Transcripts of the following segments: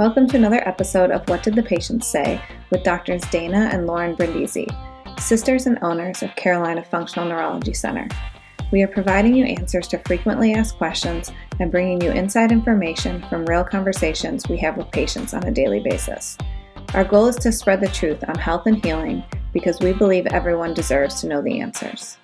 Welcome to another episode of What Did the Patients Say with Doctors Dana and Lauren Brindisi, sisters and owners of Carolina Functional Neurology Center. We are providing you answers to frequently asked questions and bringing you inside information from real conversations we have with patients on a daily basis. Our goal is to spread the truth on health and healing because we believe everyone deserves to know the answers.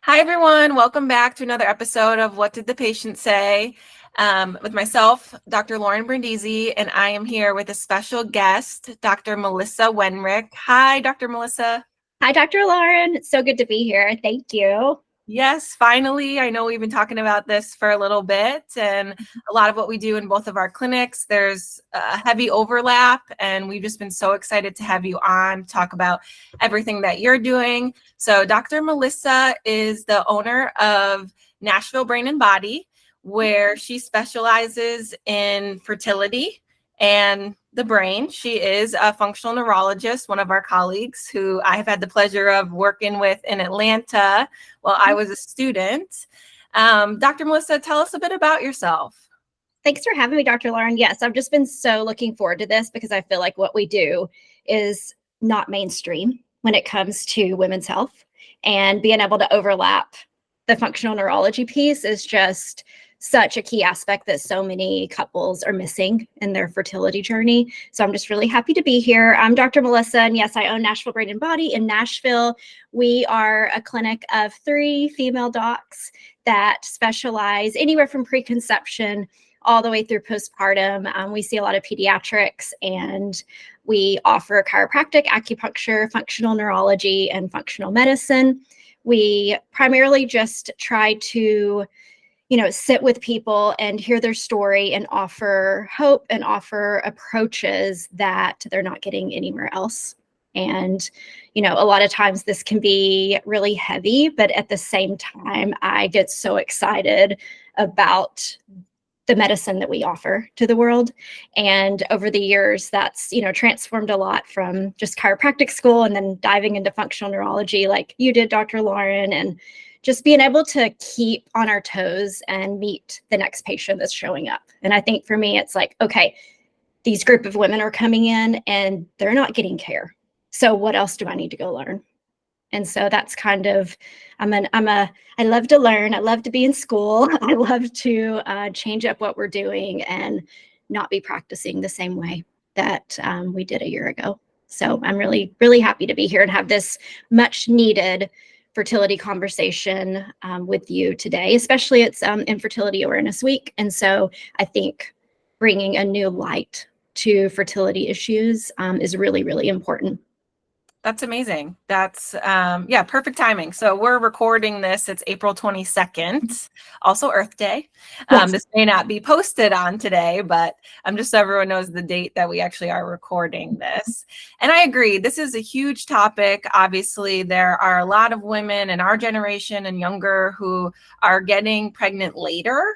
Hi, everyone. Welcome back to another episode of What Did the Patient Say? With myself, Dr. Lauren Brindisi, and I am here with a special guest, Dr. Melissa Wenrich. Hi, Dr. Melissa. Hi, Dr. Lauren. It's so good to be here. Thank you. Yes, finally. I know we've been talking about this for a little bit, and a lot of what we do in both of our clinics, there's a heavy overlap, and we've just been so excited to have you on, talk about everything that you're doing. So Dr. Melissa is the owner of Nashville Brain and Body, where she specializes in fertility and the brain. She is a functional neurologist, one of our colleagues who I have had the pleasure of working with in Atlanta while I was a student. Dr. Melissa, tell us a bit about yourself. Thanks for having me, Dr. Lauren. Yes, I've just been so looking forward to this because I feel like what we do is not mainstream when it comes to women's health, and being able to overlap the functional neurology piece is just such a key aspect that so many couples are missing in their fertility journey. So I'm just really happy to be here. I'm Dr. Melissa, and yes, I own Nashville Brain and Body in Nashville. We are a clinic of 3 female docs that specialize anywhere from preconception all the way through postpartum. We see a lot of pediatrics, and we offer chiropractic, acupuncture, functional neurology, and functional medicine. We primarily just try to sit with people and hear their story and offer hope and offer approaches that they're not getting anywhere else. And, a lot of times this can be really heavy, but at the same time, I get so excited about the medicine that we offer to the world. And over the years, that's, transformed a lot from just chiropractic school and then diving into functional neurology like you did, Dr. Lauren, and just being able to keep on our toes and meet the next patient that's showing up. And I think for me, it's like, okay, these group of women are coming in and they're not getting care. So what else do I need to go learn? And so that's kind of, I love to learn. I love to be in school. I love to change up what we're doing and not be practicing the same way that we did a year ago. So I'm really, really happy to be here and have this much needed fertility conversation with you today, especially it's Infertility Awareness Week. And so I think bringing a new light to fertility issues is really, really important. That's amazing. That's, perfect timing. So we're recording this. It's April 22nd, also Earth Day. Yes. This may not be posted on today, but just so everyone knows the date that we actually are recording this. And I agree. This is a huge topic. Obviously, there are a lot of women in our generation and younger who are getting pregnant later.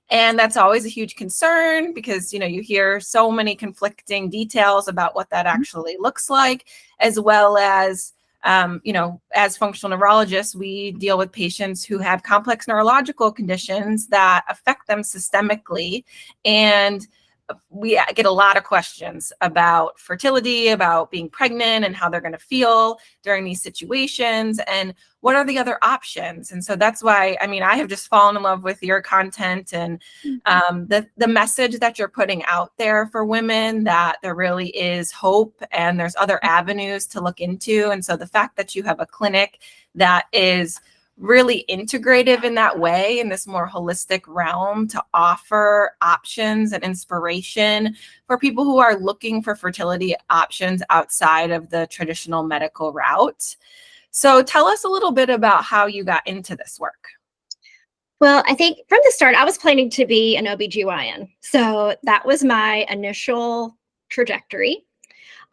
And that's always a huge concern because, you hear so many conflicting details about what that actually looks like, as well as, as functional neurologists, we deal with patients who have complex neurological conditions that affect them systemically. And we get a lot of questions about fertility, about being pregnant and how they're going to feel during these situations and what are the other options. And so that's why, I have just fallen in love with your content and the message that you're putting out there for women, that there really is hope and there's other avenues to look into. And so the fact that you have a clinic that is really integrative in that way, in this more holistic realm, to offer options and inspiration for people who are looking for fertility options outside of the traditional medical route. So tell us a little bit about how you got into this work. Well, I think from the start, I was planning to be an OBGYN. So that was my initial trajectory.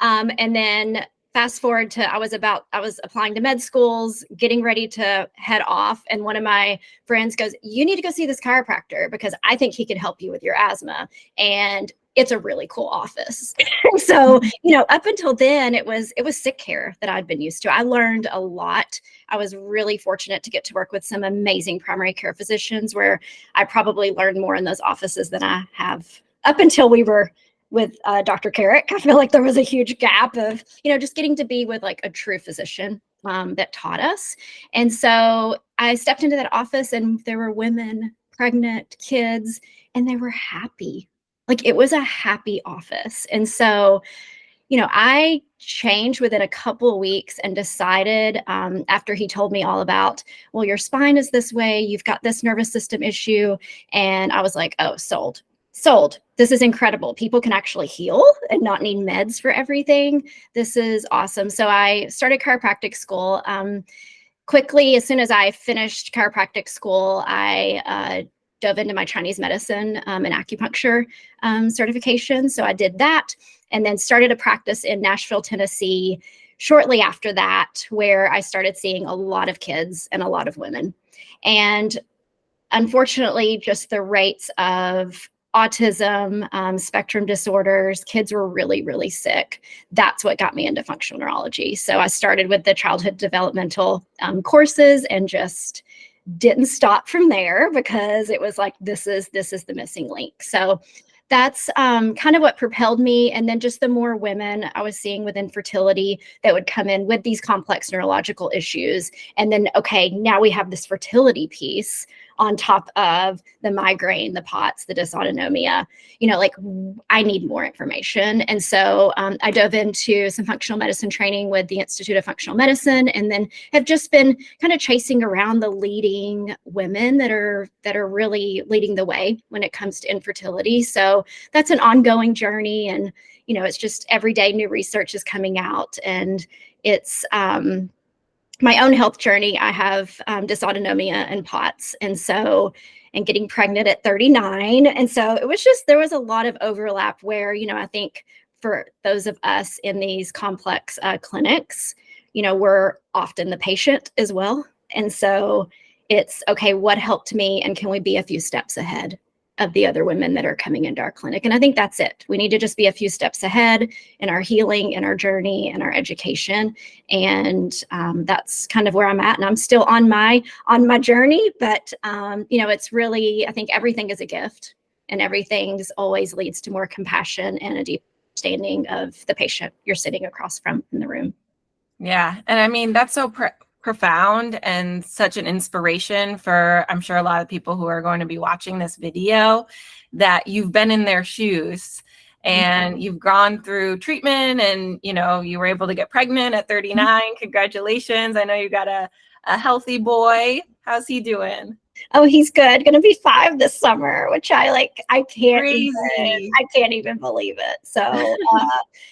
And then fast forward to, I was applying to med schools, getting ready to head off. And one of my friends goes, you need to go see this chiropractor because I think he can help you with your asthma. And it's a really cool office. So, up until then, it was sick care that I'd been used to. I learned a lot. I was really fortunate to get to work with some amazing primary care physicians where I probably learned more in those offices than I have up until we were with Dr. Carrick, I feel like there was a huge gap of, just getting to be with like a true physician that taught us. And so I stepped into that office and there were women, pregnant, kids, and they were happy. Like it was a happy office. And so, I changed within a couple of weeks and decided after he told me all about, well, your spine is this way, you've got this nervous system issue. And I was like, oh, sold. This is incredible. People can actually heal and not need meds for everything. This is awesome. So I started chiropractic school. Quickly, as soon as I finished chiropractic school, I dove into my Chinese medicine and acupuncture certification. So I did that and then started a practice in Nashville, Tennessee shortly after that, where I started seeing a lot of kids and a lot of women. And unfortunately, just the rates of autism, spectrum disorders, kids were really, really sick. That's what got me into functional neurology. So I started with the childhood developmental courses and just didn't stop from there because it was like, this is the missing link. So that's kind of what propelled me. And then just the more women I was seeing with infertility that would come in with these complex neurological issues. And then, okay, now we have this fertility piece on top of the migraine, the POTS, the dysautonomia, like I need more information. And so I dove into some functional medicine training with the Institute of Functional Medicine, and then have just been kind of chasing around the leading women that are really leading the way when it comes to infertility. So that's an ongoing journey. And, it's just every day new research is coming out, and it's, my own health journey. I have dysautonomia and POTS. And getting pregnant at 39. And so it was just, there was a lot of overlap where, I think for those of us in these complex clinics, we're often the patient as well. And so it's, okay, what helped me? And can we be a few steps ahead of the other women that are coming into our clinic? And I think that's it. We need to just be a few steps ahead in our healing, in our journey, in our education. And that's kind of where I'm at. And I'm still on my journey, but it's really, I think everything is a gift, and everything's always leads to more compassion and a deep understanding of the patient you're sitting across from in the room. Yeah. And I mean, that's so profound and such an inspiration for, I'm sure, a lot of people who are going to be watching this video, that you've been in their shoes and you've gone through treatment and, you were able to get pregnant at 39. Congratulations. I know you got a healthy boy. How's he doing? Oh, he's good. Going to be 5 this summer, which I can't even believe it. So,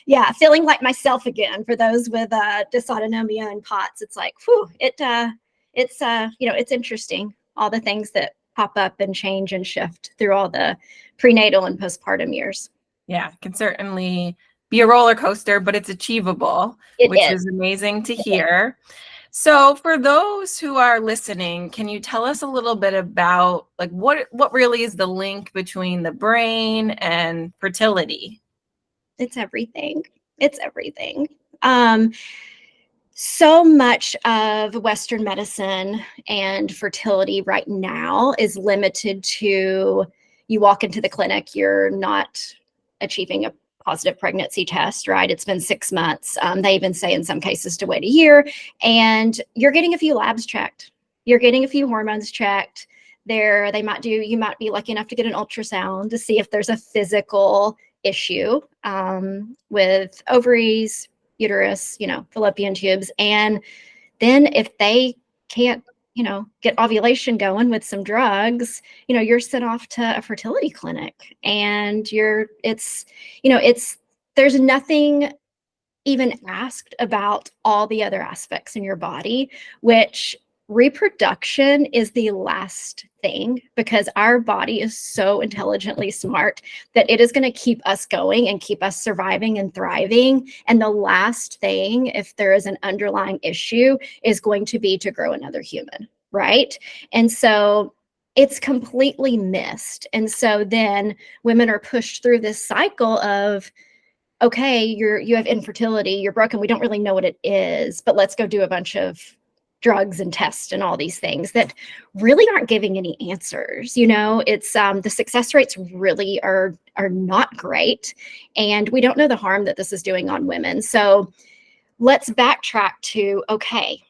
yeah, feeling like myself again. For those with dysautonomia and POTS, it's like, whew, it's interesting. All the things that pop up and change and shift through all the prenatal and postpartum years. Yeah, it can certainly be a roller coaster, but it's achievable, which is amazing to hear. So for those who are listening, can you tell us a little bit about like what really is the link between the brain and fertility? It's everything. So much of Western medicine and fertility right now is limited to, you walk into the clinic, you're not achieving a positive pregnancy test, right? It's been 6 months. They even say in some cases to wait a year, and you're getting a few labs checked. You're getting a few hormones checked. You might be lucky enough to get an ultrasound to see if there's a physical issue with ovaries, uterus, fallopian tubes. And then if they can't, get ovulation going with some drugs, you're sent off to a fertility clinic, and there's nothing even asked about all the other aspects in your body, which reproduction is the last thing, because our body is so intelligently smart that it is going to keep us going and keep us surviving and thriving. And the last thing, if there is an underlying issue, is going to be to grow another human, right? And so it's completely missed. And so then women are pushed through this cycle of, okay, you have infertility, you're broken, we don't really know what it is, but let's go do a bunch of drugs and tests and all these things that really aren't giving any answers. It's the success rates really are not great, and we don't know the harm that this is doing on women. So let's backtrack to, okay,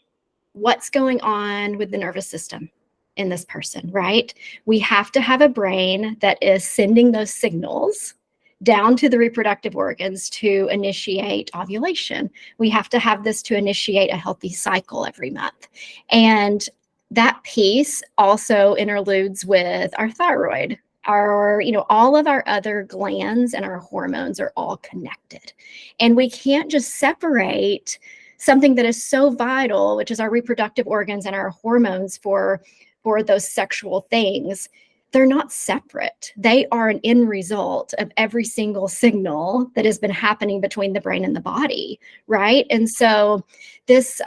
what's going on with the nervous system in this person, right? We have to have a brain that is sending those signals down to the reproductive organs to initiate ovulation. We have to have this to initiate a healthy cycle every month. And that piece also interludes with our thyroid. All of our other glands and our hormones are all connected. And we can't just separate something that is so vital, which is our reproductive organs and our hormones for those sexual things. They're not separate. They are an end result of every single signal that has been happening between the brain and the body, right? And so this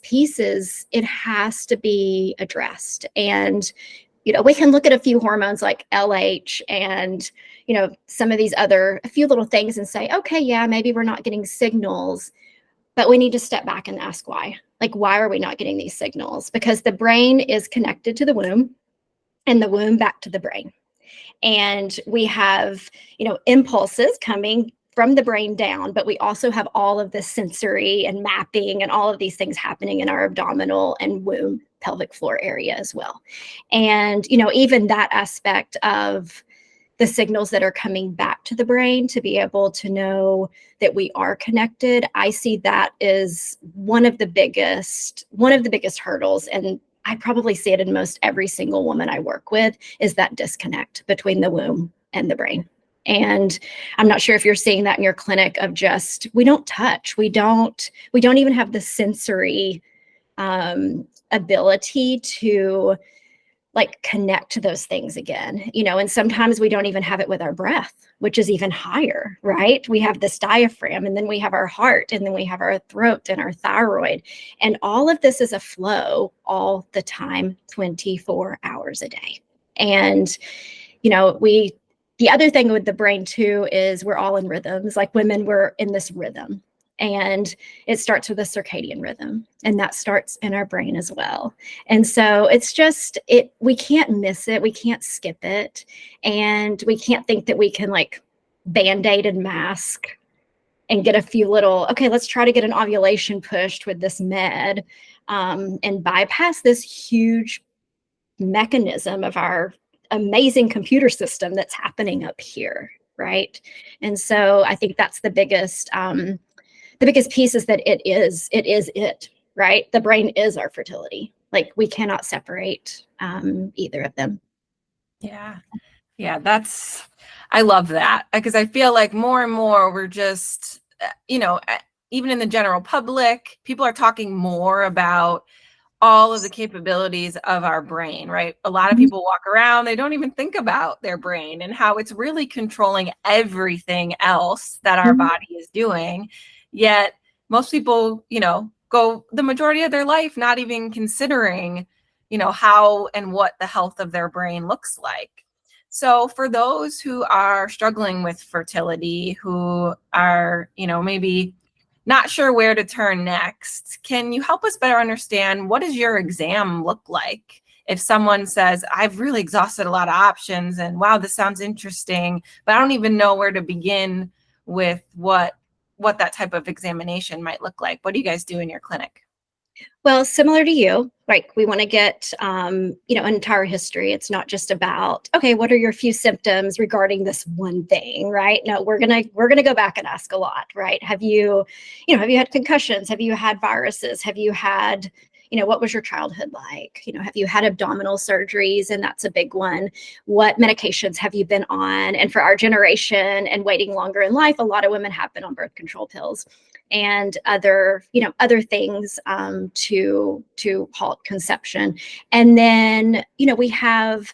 piece it has to be addressed. And we can look at a few hormones like LH and some of these a few little things and say, okay, yeah, maybe we're not getting signals, but we need to step back and ask why. Like, why are we not getting these signals? Because the brain is connected to the womb, and the womb back to the brain. And we have, impulses coming from the brain down, but we also have all of this sensory and mapping and all of these things happening in our abdominal and womb pelvic floor area as well. And, even that aspect of the signals that are coming back to the brain to be able to know that we are connected, I see that is one of the biggest hurdles. And I probably see it in most every single woman I work with, is that disconnect between the womb and the brain. And I'm not sure if you're seeing that in your clinic of just, we don't touch, we don't even have the sensory ability to connect to those things again, and sometimes we don't even have it with our breath, which is even higher, right? We have this diaphragm, and then we have our heart, and then we have our throat and our thyroid. And all of this is a flow all the time, 24 hours a day. And, the other thing with the brain too, is we're all in rhythms. Like women, we're in this rhythm. And it starts with a circadian rhythm, and that starts in our brain as well. And so it's just, we can't miss it. We can't skip it. And we can't think that we can Band-Aid and mask and get a few little, okay, let's try to get an ovulation pushed with this med, and bypass this huge mechanism of our amazing computer system that's happening up here, right? And so I think that's the biggest piece, is that it is it, right? The brain is our fertility. We cannot separate either of them. Yeah. I love that, because I feel like more and more we're just, even in the general public, people are talking more about all of the capabilities of our brain, right? A lot of people walk around, they don't even think about their brain and how it's really controlling everything else that our body is doing. Yet most people, go the majority of their life not even considering, how and what the health of their brain looks like. So for those who are struggling with fertility, who are, maybe not sure where to turn next, can you help us better understand, what does your exam look like? If someone says, I've really exhausted a lot of options, and wow, this sounds interesting, but I don't even know where to begin with what that type of examination might look like. What do you guys do in your clinic? Well, similar to you, we want to get, an entire history. It's not just about, okay, what are your few symptoms regarding this one thing, right? No, we're going to go back and ask a lot, right? Have you had concussions? Have you had viruses? Have you had, what was your childhood like? Have you had abdominal surgeries? And that's a big one. What medications have you been on? And for our generation and waiting longer in life, a lot of women have been on birth control pills and other things to halt conception. And then, we have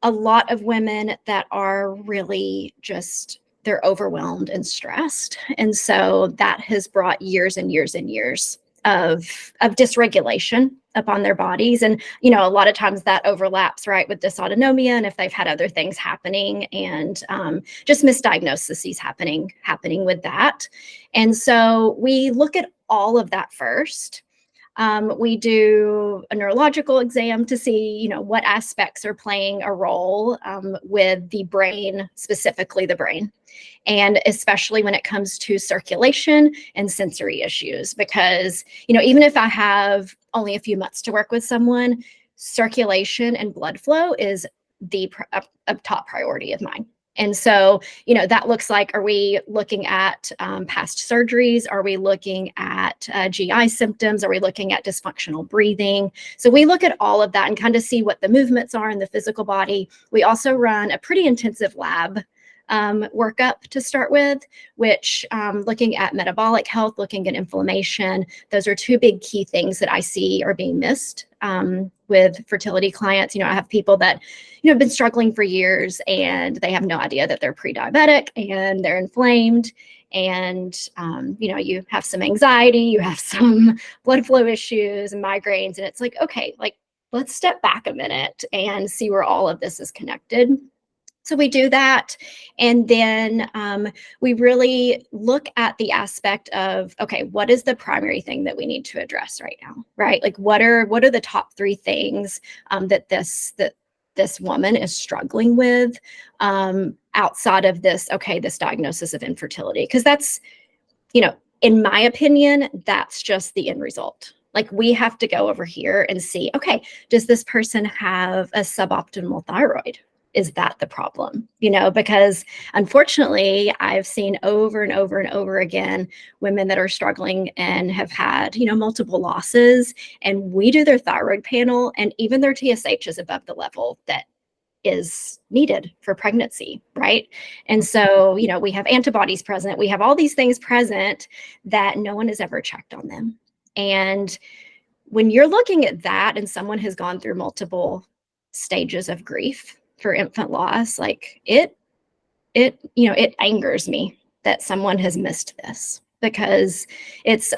a lot of women that are really just, they're overwhelmed and stressed. And so that has brought years and years and years of dysregulation upon their bodies. And, a lot of times that overlaps, right, with dysautonomia, and if they've had other things happening, and just misdiagnoses happening with that. And so we look at all of that first. We do a neurological exam to see, what aspects are playing a role with the brain, specifically the brain. And especially when it comes to circulation and sensory issues, because, even if I have only a few months to work with someone, circulation and blood flow is a top priority of mine. And so, that looks like, are we looking at past surgeries? Are we looking at GI symptoms? Are we looking at dysfunctional breathing? So we look at all of that and kind of see what the movements are in the physical body. We also run a pretty intensive lab workup to start with, which looking at metabolic health, looking at inflammation, those are two big key things that I see are being missed with fertility clients. I have people that, have been struggling for years and they have no idea that they're pre-diabetic and they're inflamed. And, you have some anxiety, you have some blood flow issues and migraines. And it's like, okay, let's step back a minute and see where all of this is connected. So we do that. And then we really look at the aspect of, okay, what is the primary thing that we need to address right now, right? Like what are the top 3 things that this woman is struggling with outside of this diagnosis of infertility? Because that's, in my opinion, that's just the end result. Like we have to go over here and see, okay, does this person have a suboptimal thyroid? Is that the problem? Because unfortunately, I've seen over and over and over again, women that are struggling and have had, multiple losses, and we do their thyroid panel and even their TSH is above the level that is needed for pregnancy, right? And so, we have antibodies present, we have all these things present that no one has ever checked on them. And when you're looking at that and someone has gone through multiple stages of grief for infant loss, like it angers me that someone has missed this, because it's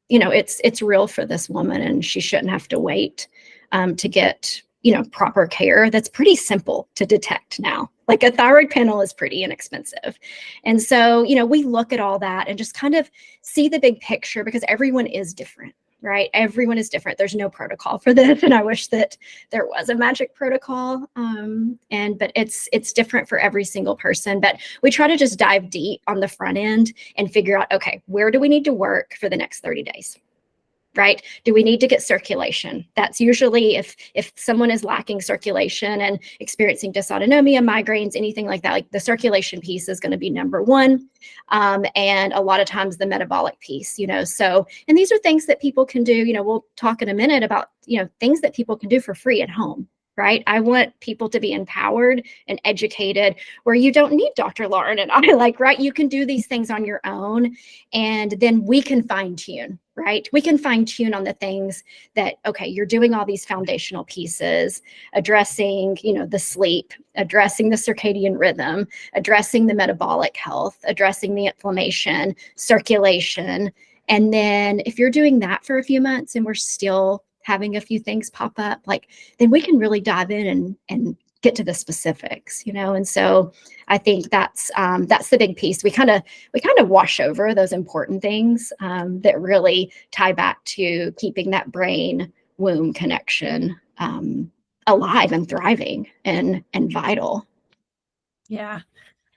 it's real for this woman and she shouldn't have to wait to get proper care. That's pretty simple to detect now. Like a thyroid panel is pretty inexpensive. And so, we look at all that and just kind of see the big picture, because everyone is different. Right? Everyone is different. There's no protocol for this. And I wish that there was a magic protocol. But it's different for every single person. But we try to just dive deep on the front end and figure out, okay, where do we need to work for the next 30 days? Right? Do we need to get circulation? That's usually if someone is lacking circulation and experiencing dysautonomia, migraines, anything like that, like the circulation piece is going to be number one. And a lot of times the metabolic piece, so, and these are things that people can do, we'll talk in a minute about, things that people can do for free at home. Right? I want people to be empowered and educated where you don't need Dr. Lauren and I, right? You can do these things on your own, and then we can fine tune, right? We can fine tune on the things that, okay, you're doing all these foundational pieces, addressing, the sleep, addressing the circadian rhythm, addressing the metabolic health, addressing the inflammation, circulation. And then if you're doing that for a few months and we're still having a few things pop up, then we can really dive in and get to the specifics, And so I think that's the big piece. We kind of wash over those important things that really tie back to keeping that brain womb connection alive and thriving and vital. Yeah.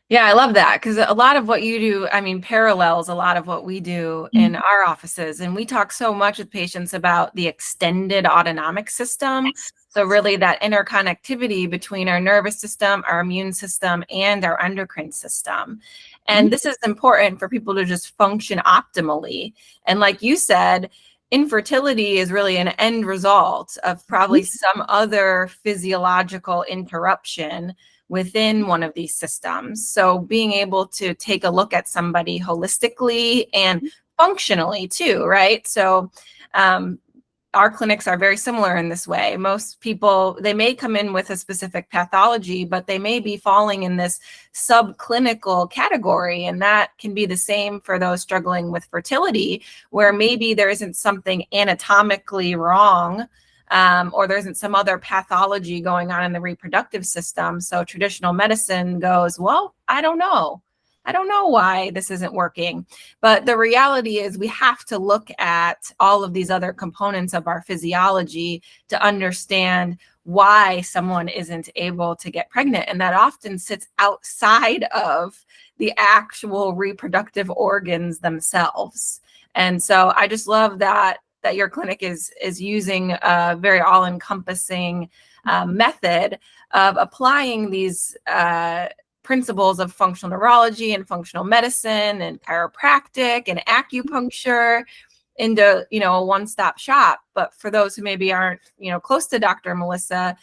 Yeah, I love that, because a lot of what you do, parallels a lot of what we do in our offices. And we talk so much with patients about the extended autonomic system. So really that interconnectivity between our nervous system, our immune system, and our endocrine system. And this is important for people to just function optimally. And like you said, infertility is really an end result of probably some other physiological interruption within one of these systems. So being able to take a look at somebody holistically and functionally too, right? So our clinics are very similar in this way. Most people, they may come in with a specific pathology, but they may be falling in this subclinical category. And that can be the same for those struggling with fertility, where maybe there isn't something anatomically wrong, or there isn't some other pathology going on in the reproductive system. So traditional medicine goes, well, I don't know. I don't know why this isn't working. But the reality is we have to look at all of these other components of our physiology to understand why someone isn't able to get pregnant. And that often sits outside of the actual reproductive organs themselves. And so I just love that your clinic is using a very all-encompassing method of applying these principles of functional neurology and functional medicine and chiropractic and acupuncture into, a one-stop shop. But for those who maybe aren't, close to Dr. Melissa,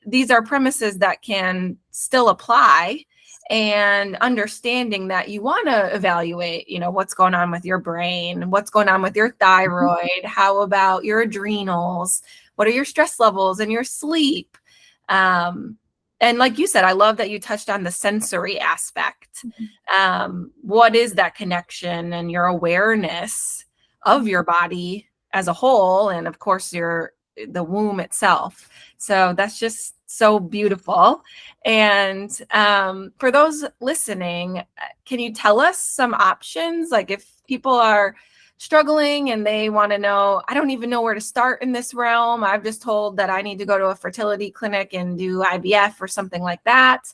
these are premises that can still apply, and understanding that you want to evaluate, what's going on with your brain, what's going on with your thyroid, how about your adrenals, what are your stress levels and your sleep. And like you said, I love that you touched on the sensory aspect. What is that connection and your awareness of your body as a whole, and of course the womb itself. So that's just so beautiful. And for those listening, can you tell us some options? Like if people are struggling and they want to know, I don't even know where to start in this realm. I've just told that I need to go to a fertility clinic and do IVF or something like that.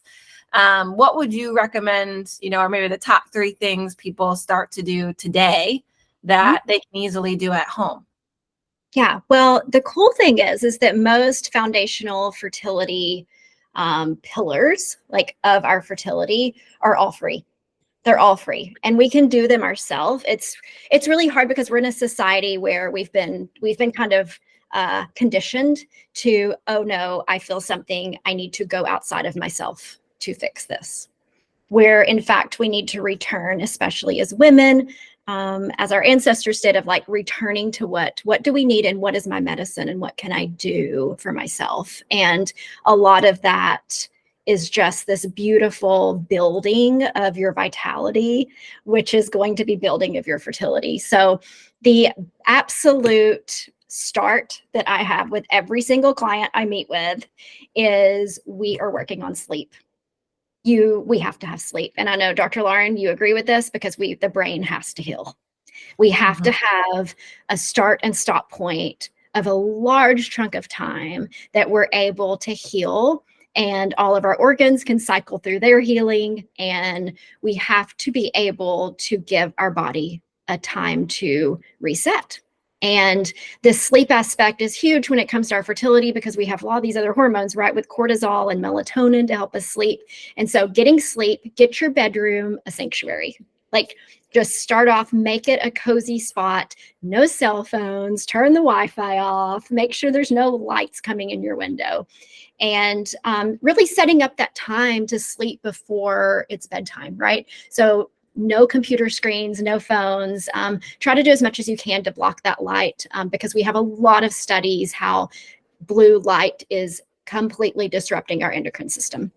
What would you recommend, or maybe the top 3 things people start to do today that they can easily do at home? Yeah, well, the cool thing is that most foundational fertility pillars, like of our fertility, are all free. They're all free, and we can do them ourselves. It's really hard because we're in a society where we've been kind of conditioned to, oh no, I feel something, I need to go outside of myself to fix this. Where in fact we need to return, especially as women, as our ancestors did, of like returning to what do we need and what is my medicine and what can I do for myself. And a lot of that is just this beautiful building of your vitality, which is going to be building of your fertility. So the absolute start that I have with every single client I meet with is we are working on sleep. We have to have sleep. And I know, Dr. Lauren, you agree with this, because the brain has to heal. We have to have a start and stop point of a large chunk of time that we're able to heal, and all of our organs can cycle through their healing. And we have to be able to give our body a time to reset. And this sleep aspect is huge when it comes to our fertility, because we have all these other hormones, right, with cortisol and melatonin to help us sleep. And so getting sleep, get your bedroom a sanctuary. Like, just start off, make it a cozy spot, no cell phones, turn the Wi-Fi off, make sure there's no lights coming in your window. And really setting up that time to sleep before it's bedtime, right? So no computer screens, no phones. Try to do as much as you can to block that light, because we have a lot of studies how blue light is completely disrupting our endocrine system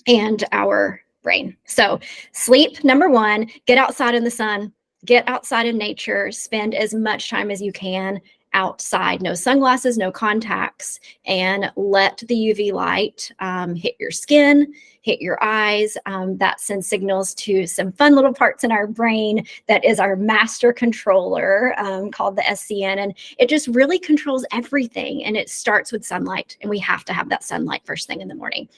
and our brain. So sleep, number 1, get outside in the sun, get outside in nature, spend as much time as you can outside, no sunglasses, no contacts, and let the UV light hit your skin, hit your eyes. That sends signals to some fun little parts in our brain that is our master controller, called the SCN, and it just really controls everything. And it starts with sunlight, and we have to have that sunlight first thing in the morning.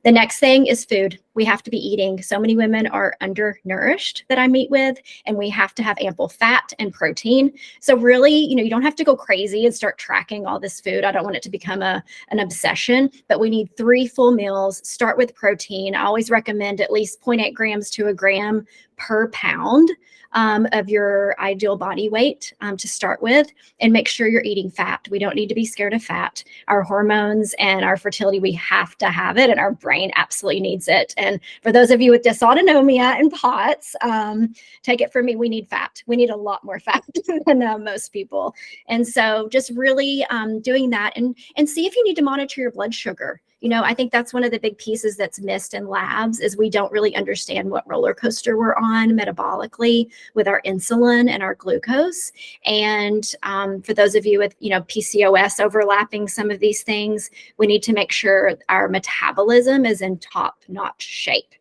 The next thing is food. We have to be eating. So many women are undernourished that I meet with, and we have to have ample fat and protein. So really, you don't have to go crazy and start tracking all this food. I don't want it to become an obsession, but we need 3 full meals. Start with protein. I always recommend at least 0.8 grams to a gram per pound of your ideal body weight to start with, and make sure you're eating fat. We don't need to be scared of fat. Our hormones and our fertility, we have to have it, and our brain absolutely needs it. And for those of you with dysautonomia and POTS, take it from me, we need fat. We need a lot more fat than most people. And so just really doing that, and see if you need to monitor your blood sugar. I think that's one of the big pieces that's missed in labs, is we don't really understand what roller coaster we're on metabolically with our insulin and our glucose. And for those of you with, PCOS overlapping some of these things, we need to make sure our metabolism is in top-notch shape.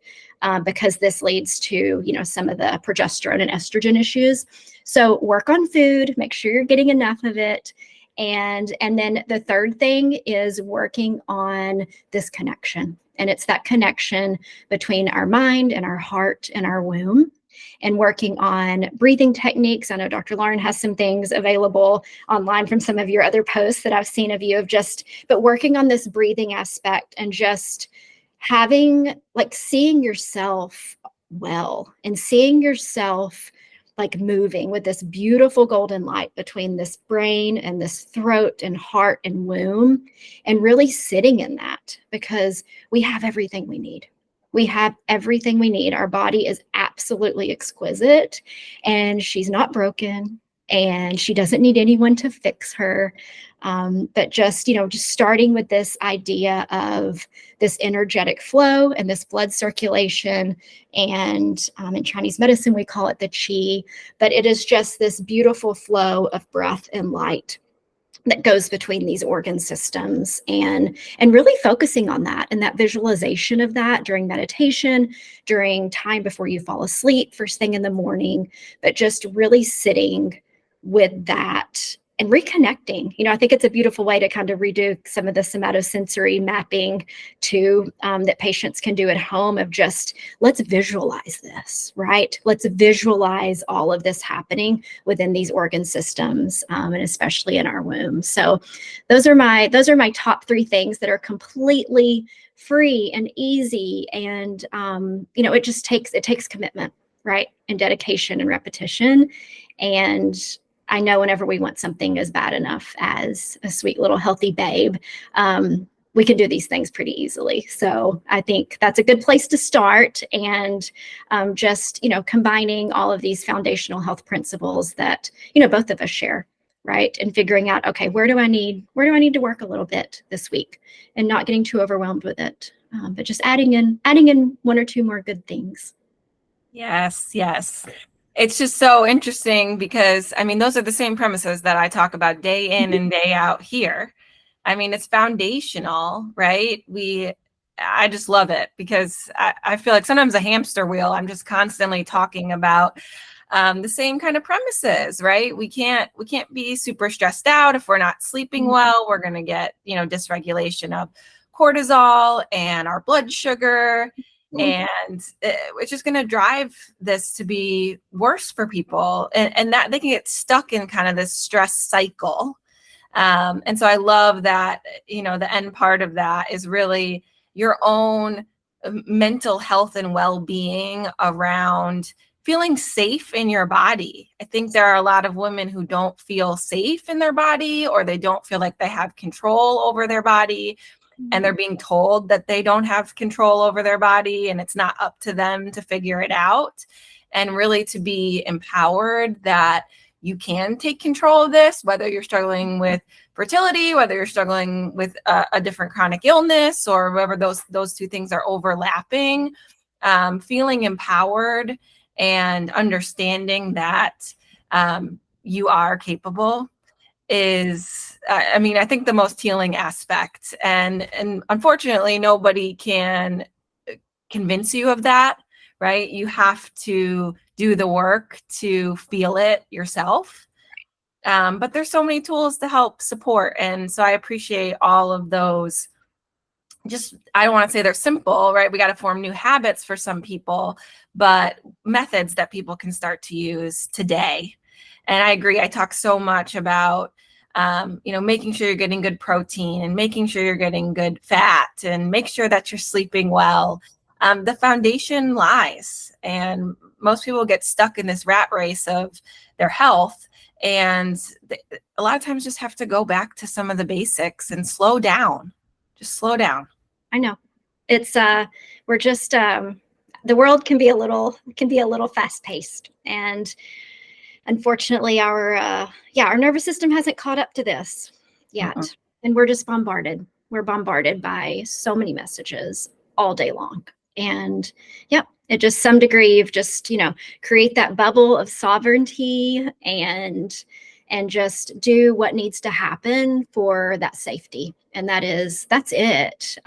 because this leads to, some of the progesterone and estrogen issues. So work on food, make sure you're getting enough of it. And then the third thing is working on this connection. And it's that connection between our mind and our heart and our womb, and working on breathing techniques. I know Dr. Lauren has some things available online from some of your other posts that I've seen of you but working on this breathing aspect and just seeing yourself well and seeing yourself moving with this beautiful golden light between this brain and this throat and heart and womb, and really sitting in that, because we have everything we need. We have everything we need. Our body is absolutely exquisite, and she's not broken, and she doesn't need anyone to fix her. But just starting with this idea of this energetic flow and this blood circulation, and in Chinese medicine, we call it the qi, but it is just this beautiful flow of breath and light that goes between these organ systems, and really focusing on that and that visualization of that during meditation, during time before you fall asleep, first thing in the morning, but just really sitting with that and reconnecting. I think it's a beautiful way to kind of redo some of the somatosensory mapping too, that patients can do at home, of just, let's visualize this, right? Let's visualize all of this happening within these organ systems, and especially in our womb. So those are my top 3 things that are completely free and easy. And, it takes commitment, right? And dedication and repetition. And I know whenever we want something as bad enough as a sweet little healthy babe, we can do these things pretty easily. So I think that's a good place to start. And just, combining all of these foundational health principles that, both of us share, right? And figuring out, okay, where do I need to work a little bit this week, and not getting too overwhelmed with it, but just adding in 1 or 2 more good things. Yes. It's just so interesting because, those are the same premises that I talk about day in and day out here. It's foundational, right? I just love it, because I feel like sometimes a hamster wheel, I'm just constantly talking about the same kind of premises, right? We can't be super stressed out if we're not sleeping well. We're going to get, dysregulation of cortisol and our blood sugar. And it's just going to drive this to be worse for people, and that they can get stuck in kind of this stress cycle. And so I love that, the end part of that is really your own mental health and well-being around feeling safe in your body. I think there are a lot of women who don't feel safe in their body, or they don't feel like they have control over their body. And they're being told that they don't have control over their body, and it's not up to them to figure it out. And really to be empowered that you can take control of this, whether you're struggling with fertility, whether you're struggling with a different chronic illness, or whether those 2 things are overlapping. Feeling empowered and understanding that you are capable is, I think, the most healing aspect. And unfortunately, nobody can convince you of that, right? You have to do the work to feel it yourself. But there's so many tools to help support. And so I appreciate all of those. I don't want to say they're simple, right? We got to form new habits for some people, but methods that people can start to use today. And I agree. I talk so much about, making sure you're getting good protein, and making sure you're getting good fat, and make sure that you're sleeping well. The foundation lies, and most people get stuck in this rat race of their health. And a lot of times just have to go back to some of the basics and slow down. Just slow down. I know. It's, we're just, the world can be a little fast paced, and unfortunately, our nervous system hasn't caught up to this yet. And we're just bombarded. We're bombarded by so many messages all day long. And it just, some degree of just, create that bubble of sovereignty, and just do what needs to happen for that safety. And that's it.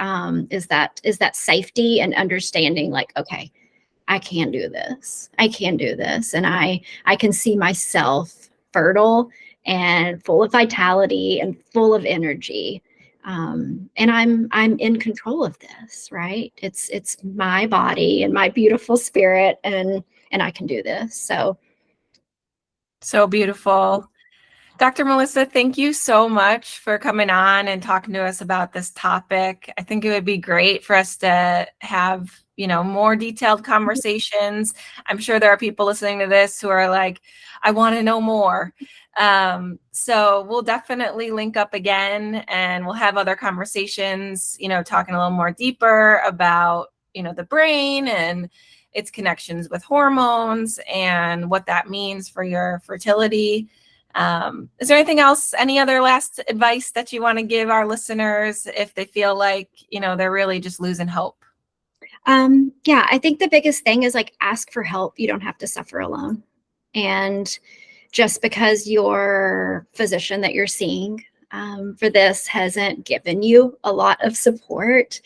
Is that safety and understanding, like, okay, I can do this. I can do this. And I can see myself fertile and full of vitality and full of energy. And I'm in control of this, right? It's my body and my beautiful spirit, and I can do this. So beautiful. Dr. Melissa, thank you so much for coming on and talking to us about this topic. I think it would be great for us to have, more detailed conversations. I'm sure there are people listening to this who are like, I want to know more. So we'll definitely link up again, and we'll have other conversations, talking a little more deeper about, the brain and its connections with hormones and what that means for your fertility. Is there anything else, any other last advice that you want to give our listeners if they feel like, they're really just losing hope? Yeah, I think the biggest thing is like, ask for help. You don't have to suffer alone. And just because your physician that you're seeing for this hasn't given you a lot of support,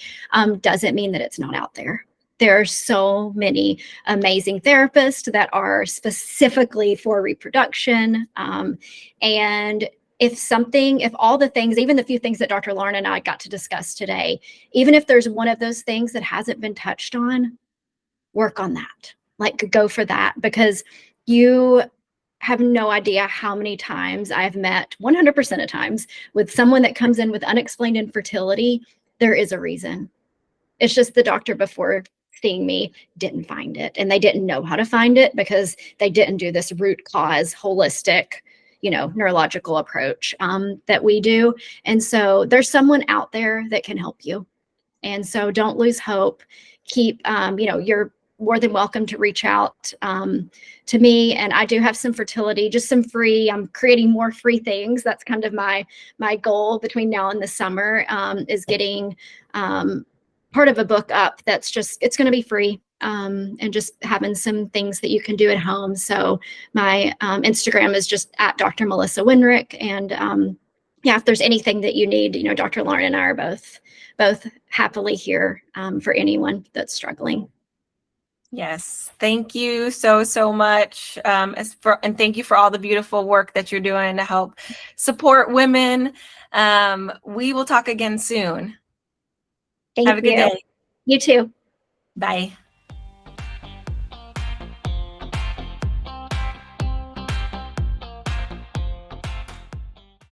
doesn't mean that it's not out there. There are so many amazing therapists that are specifically for reproduction. And if all the things, even the few things that Dr. Lauren and I got to discuss today, even if there's one of those things that hasn't been touched on, work on that. Like, go for that, because you have no idea how many times I've met 100% of times with someone that comes in with unexplained infertility. There is a reason. It's just the doctor before seeing me didn't find it, and they didn't know how to find it because they didn't do this root cause holistic, neurological approach that we do. And so there's someone out there that can help you. And so don't lose hope. Keep, you're more than welcome to reach out to me. And I do have some fertility, just some free, I'm creating more free things. That's kind of my goal between now and the summer, is getting part of a book up that's just, it's going to be free, and just having some things that you can do at home. So my Instagram is just at Dr. Melissa Wenrich. And if there's anything that you need, Dr. Lauren and I are both happily here for anyone that's struggling. Yes. Thank you so much. And thank you for all the beautiful work that you're doing to help support women. We will talk again soon. Thank Have a good you. day. You too. Bye.